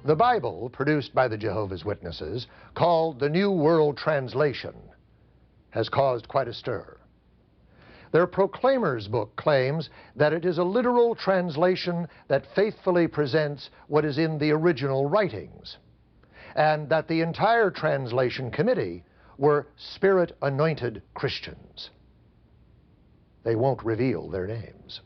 The Bible, produced by the Jehovah's Witnesses, called the New World Translation, has caused quite a stir. Their Proclaimer's book claims that it is a literal translation that faithfully presents what is in the original writings, and that the entire translation committee were Spirit-anointed Christians. They won't reveal their names.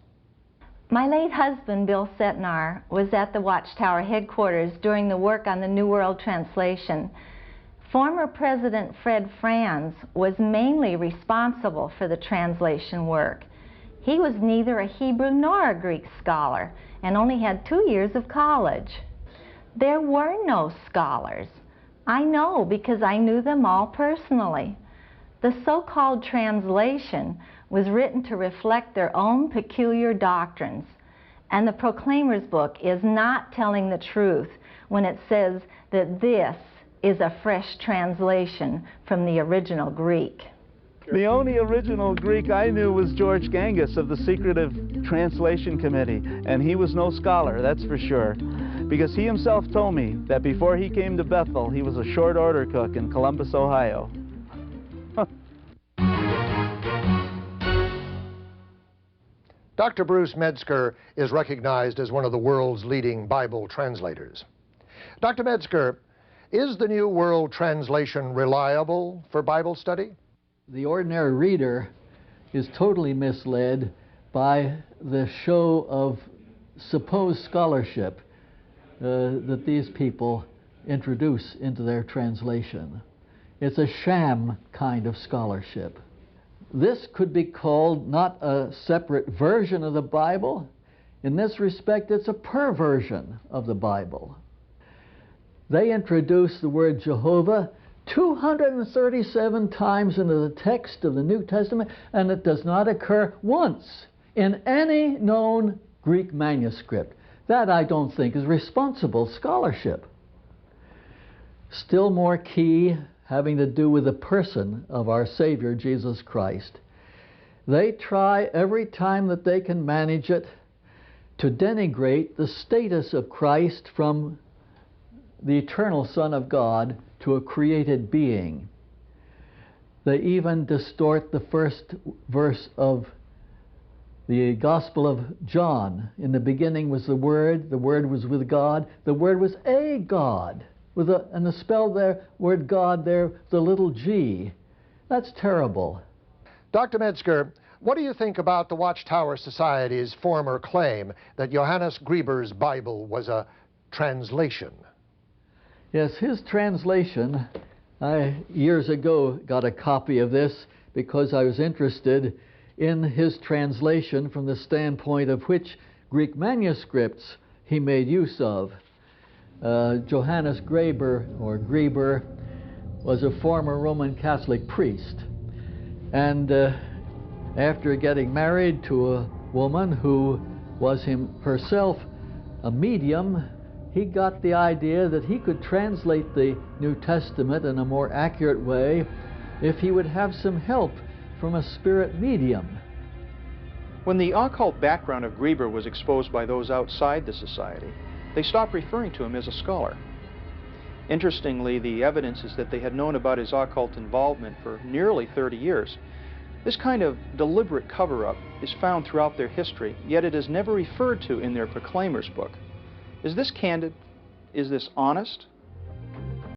My late husband, Bill Setnar, was at the Watchtower headquarters during the work on the New World Translation. Former President Fred Franz was mainly responsible for the translation work. He was neither a Hebrew nor a Greek scholar and only had 2 years of college. There were no scholars. I know because I knew them all personally. The so-called translation was written to reflect their own peculiar doctrines, and the Proclaimer's book is not telling the truth when it says that this is a fresh translation from the original Greek. The only original Greek I knew was George Gangas of the Secretive Translation Committee, and he was no scholar, that's for sure, because he himself told me that before he came to Bethel, he was a short order cook in Columbus, Ohio. Dr. Bruce Metzger is recognized as one of the world's leading Bible translators. Dr. Metzger, is the New World Translation reliable for Bible study? The ordinary reader is totally misled by the show of supposed scholarship that these people introduce into their translation. It's a sham kind of scholarship. This could be called not a separate version of the Bible. In this respect, it's a perversion of the Bible. They introduce the word Jehovah 237 times into the text of the New Testament, and it does not occur once in any known Greek manuscript. That, I don't think, is responsible scholarship. Still more key, having to do with the person of our Savior, Jesus Christ. They try every time that they can manage it to denigrate the status of Christ from the eternal Son of God to a created being. They even distort the first verse of the Gospel of John. In the beginning was the Word was with God, the Word was a God. And the spell there, word God there, the little g. That's terrible. Dr. Metzger, what do you think about the Watchtower Society's former claim that Johannes Grieber's Bible was a translation? Yes, his translation, I years ago got a copy of this because I was interested in his translation from the standpoint of which Greek manuscripts he made use of. Johannes Grieber was a former Roman Catholic priest, and after getting married to a woman who was herself a medium, he got the idea that he could translate the New Testament in a more accurate way if he would have some help from a spirit medium. When the occult background of Grieber was exposed by those outside the society, they stopped referring to him as a scholar. Interestingly, the evidence is that they had known about his occult involvement for nearly 30 years. This kind of deliberate cover-up is found throughout their history, yet it is never referred to in their Proclaimer's book. Is this candid? Is this honest?